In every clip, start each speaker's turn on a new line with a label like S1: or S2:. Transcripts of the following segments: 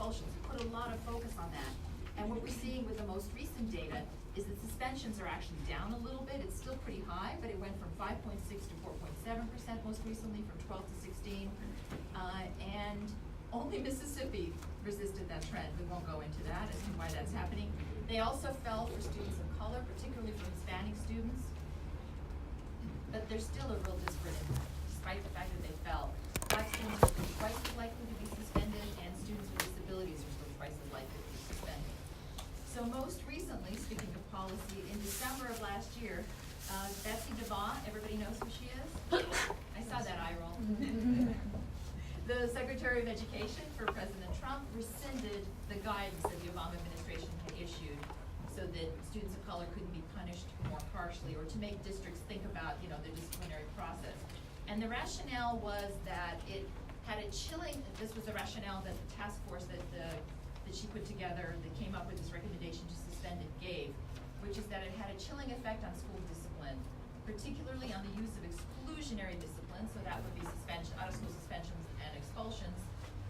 S1: expulsions. We put a lot of focus on that. And what we're seeing with the most recent data is that suspensions are actually down a little bit. It's still pretty high, but it went from 5.6 to 4.7% most recently, from 12 to 16. And only Mississippi resisted that trend. We won't go into that as to why that's happening. They also fell for students of color, particularly for Hispanic students. But there's still a real disparate impact, despite the fact that they fell. Black students are twice as likely to be suspended, and students with disabilities are still twice as likely to be suspended. So most recently, speaking of policy, in December of last year, Betsy DeVos, everybody knows who she is? I saw that eye roll. The Secretary of Education for President Trump rescinded the guidance that the Obama administration had issued so that students of color couldn't be punished more harshly, or to make districts think about, the disciplinary process. And the rationale was that it had a chilling, this was the rationale that the task force that she put together that came up with this recommendation to suspend it gave, which is that it had a chilling effect on school discipline, particularly on the use of exclusionary discipline, so that would be suspension, out-of-school suspensions and expulsions,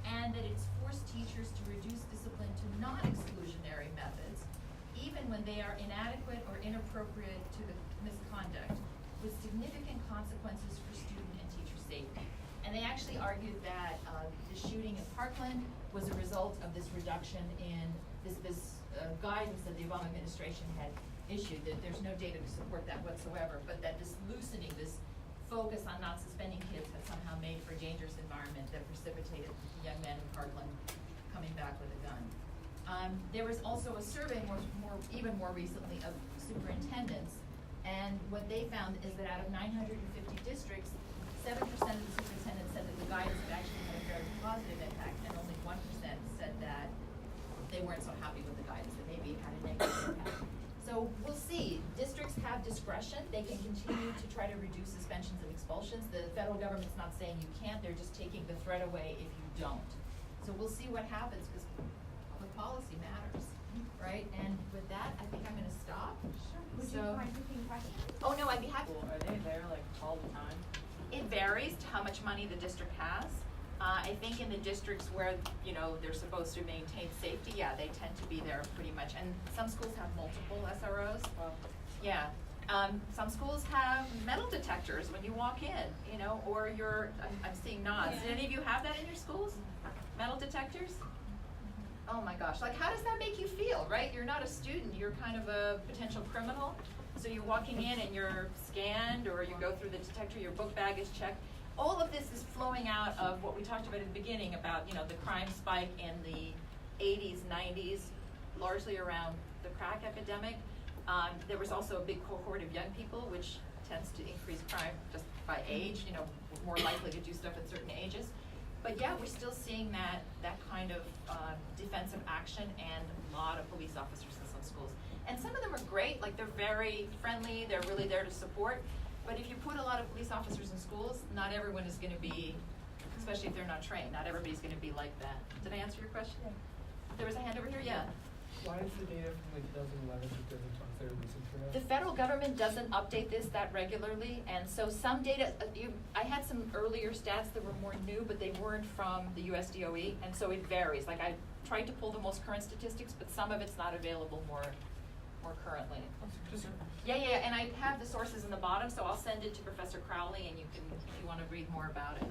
S1: and that it's forced teachers to reduce discipline to non-exclusionary methods, even when they are inadequate or inappropriate to the misconduct, with significant consequences for student and teacher safety. And they actually argued that the shooting in Parkland was a result of this reduction in this guidance that the Obama administration had issued, that there's no data to support that whatsoever, but that this loosening, this focus on not suspending kids had somehow made for a dangerous environment that precipitated young men in Parkland coming back with a gun. There was also a survey even more recently of superintendents, and what they found is that out of 950 districts, 7% of the superintendents said that the guidance had actually had a very positive impact, and only 1% said that they weren't so happy with the guidance, that maybe it had a negative impact. So we'll see. Districts have discretion. They can continue to try to reduce suspensions and expulsions. The federal government's not saying you can't. They're just taking the threat away if you don't. So we'll see what happens, because public policy matters, right? And with that, I think I'm going to stop.
S2: Sure. Would you mind taking questions?
S1: Oh, no, I'd be happy.
S3: Are they there all the time?
S1: It varies to how much money the district has. I think in the districts where, they're supposed to maintain safety, yeah, they tend to be there pretty much. And some schools have multiple SROs.
S3: Well,
S1: Yeah. Some schools have metal detectors when you walk in, or I'm seeing nods.
S2: Yeah.
S1: Did any of you have that in your schools? Metal detectors? Oh my gosh, how does that make you feel, right? You're not a student, you're kind of a potential criminal. So you're walking in and you're scanned, or you go through the detector, your book bag is checked. All of this is flowing out of what we talked about at the beginning about, the crime spike in the 80s, 90s, largely around the crack epidemic. There was also a big cohort of young people, which tends to increase crime just by age, more likely to do stuff at certain ages. But yeah, we're still seeing that kind of defensive action, and a lot of police officers in some schools. And some of them are great, they're very friendly, they're really there to support. But if you put a lot of police officers in schools, not everyone is going to be, especially if they're not trained, not everybody's going to be like that. Did I answer your question?
S2: Yeah.
S1: There was a hand over here, yeah.
S4: Why is the data from 2011 to 2023 recent for us?
S1: The federal government doesn't update this that regularly, and so some data, I had some earlier stats that were more new, but they weren't from the USDOE, and so it varies. I tried to pull the most current statistics, but some of it's not available more currently. Yeah, and I have the sources in the bottom, so I'll send it to Professor Crowley, and you can, if you want to read more about it.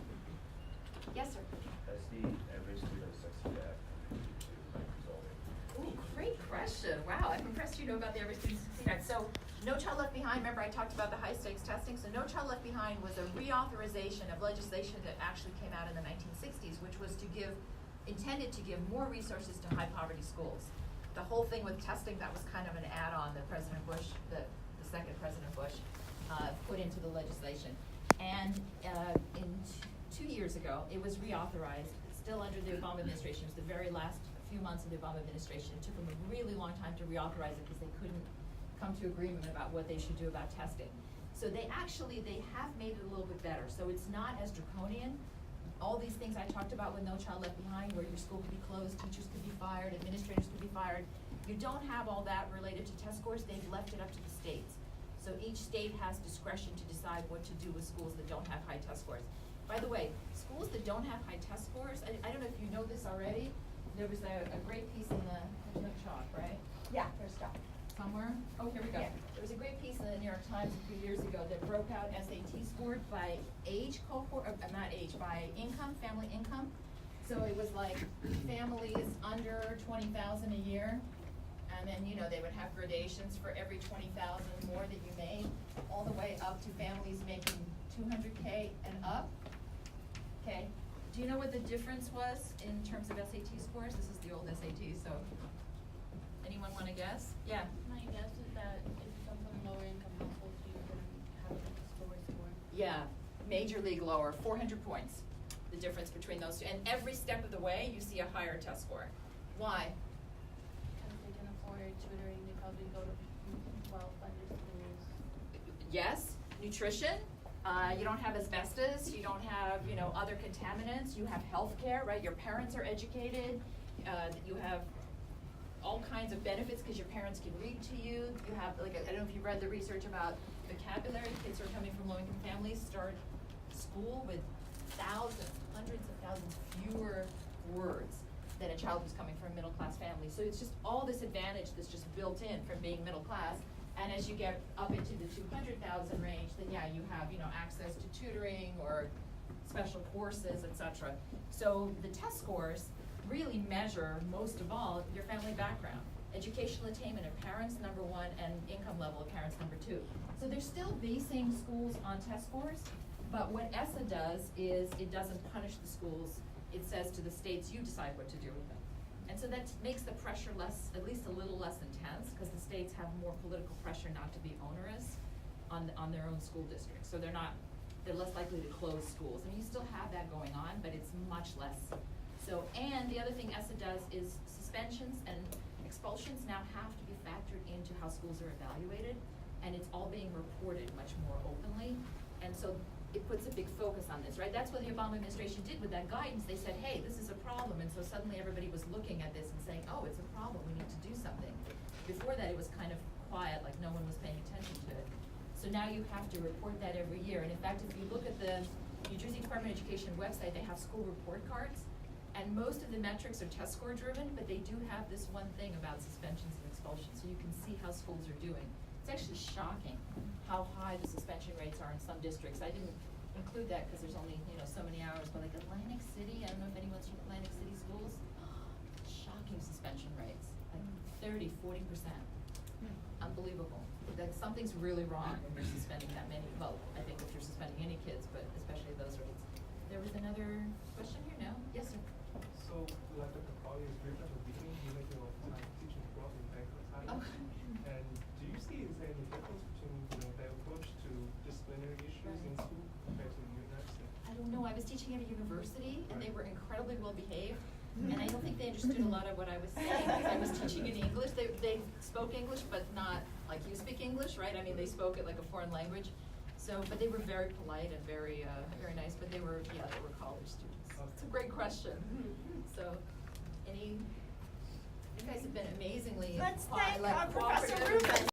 S1: Yes, sir.
S5: Has the average student succeed at
S1: Ooh, great question. Wow, I'm impressed you know about the Every Student Succeed Act. So, No Child Left Behind, remember I talked about the high stakes testing? So No Child Left Behind was a reauthorization of legislation that actually came out in the 1960s, which was intended to give more resources to high poverty schools. The whole thing with testing, that was kind of an add-on that President Bush, the second President Bush, put into the legislation. And in 2 years ago, it was reauthorized. It's still under the Obama administration. It was the very last few months of the Obama administration. It took them a really long time to reauthorize it because they couldn't come to agreement about what they should do about testing. So they have made it a little bit better. So it's not as draconian. All these things I talked about with No Child Left Behind, where your school could be closed, teachers could be fired, administrators could be fired. You don't have all that related to test scores. They've left it up to the states. So each state has discretion to decide what to do with schools that don't have high test scores. By the way, schools that don't have high test scores, I don't know if you know this already, there was a great piece in the, there's no chalk, right?
S2: Yeah, there's stuff.
S1: Somewhere? Oh, here we go.
S2: Yeah.
S1: There was a great piece in the New York Times a few years ago that broke out SAT scored by age cohort, not age, by income, family income. So it was like families under 20,000 a year, and then, you know, they would have gradations for every 20,000 more that you made, all the way up to families making 200K and up. Okay, do you know what the difference was in terms of SAT scores? This is the old SAT, so, anyone wanna guess? Yeah?
S6: My guess is that if you come from lower income households, you can have a lower score.
S1: Yeah, major league lower, 400 points, the difference between those two. And every step of the way, you see a higher test score. Why?
S6: Because they can afford tutoring, they probably go to well-funded schools.
S1: Yes, nutrition, you don't have asbestos, you don't have, you know, other contaminants, you have healthcare, right? Your parents are educated, you have all kinds of benefits because your parents can read to you. You have, like, I don't know if you read the research about vocabulary. Kids who are coming from low-income families start school with thousands, hundreds of thousands fewer words than a child who's coming from a middle-class family. So it's just all this advantage that's just built in from being middle class. And as you get up into the 200,000 range, then yeah, you have, you know, access to tutoring or special courses, etc. So the test scores really measure, most of all, your family background. Educational attainment of parents, number one, and income level of parents, number two. So they're still basing schools on test scores, but what ESSA does is it doesn't punish the schools. It says to the states, you decide what to do with them. And so that makes the pressure less, at least a little less intense, because the states have more political pressure not to be onerous on their own school districts. So they're less likely to close schools. I mean, you still have that going on, but it's much less. So, and the other thing ESSA does is suspensions and expulsions now have to be factored into how schools are evaluated, and it's all being reported much more openly. And so it puts a big focus on this, right? That's what the Obama administration did with that guidance. They said, hey, this is a problem, and so suddenly everybody was looking at this and saying, oh, it's a problem, we need to do something. Before that, it was kind of quiet, like no one was paying attention to it. So now you have to report that every year, and in fact, if you look at the New Jersey Department of Education website, they have school report cards, and most of the metrics are test score driven, but they do have this one thing about suspensions and expulsions, so you can see how schools are doing. It's actually shocking how high the suspension rates are in some districts. I didn't include that because there's only, you know, so many hours, but like Atlantic City, I don't know if anyone's from Atlantic City schools, shocking suspension rates, like 30, 40%. Unbelievable. Like something's really wrong when you're suspending that many. Well, I think if you're suspending any kids, but especially those rates. There was another question here, no? Yes, sir.
S7: So, like at the college, you're at the beginning, you make your time teaching growth in banquet time.
S1: Oh.
S7: And do you see is there any difference between, you know, their approach to disciplinary issues in school compared to the university?
S1: I don't know, I was teaching at a university and they were incredibly well behaved. And I don't think they understood a lot of what I was saying because I was teaching in English. They spoke English, but not like you speak English, right? I mean, they spoke it like a foreign language. So, but they were very polite and very, very nice, but they were college students. It's a great question. So, you guys have been amazingly
S2: Let's thank
S1: like,
S2: Professor
S1: cooperative.
S2: Rubin.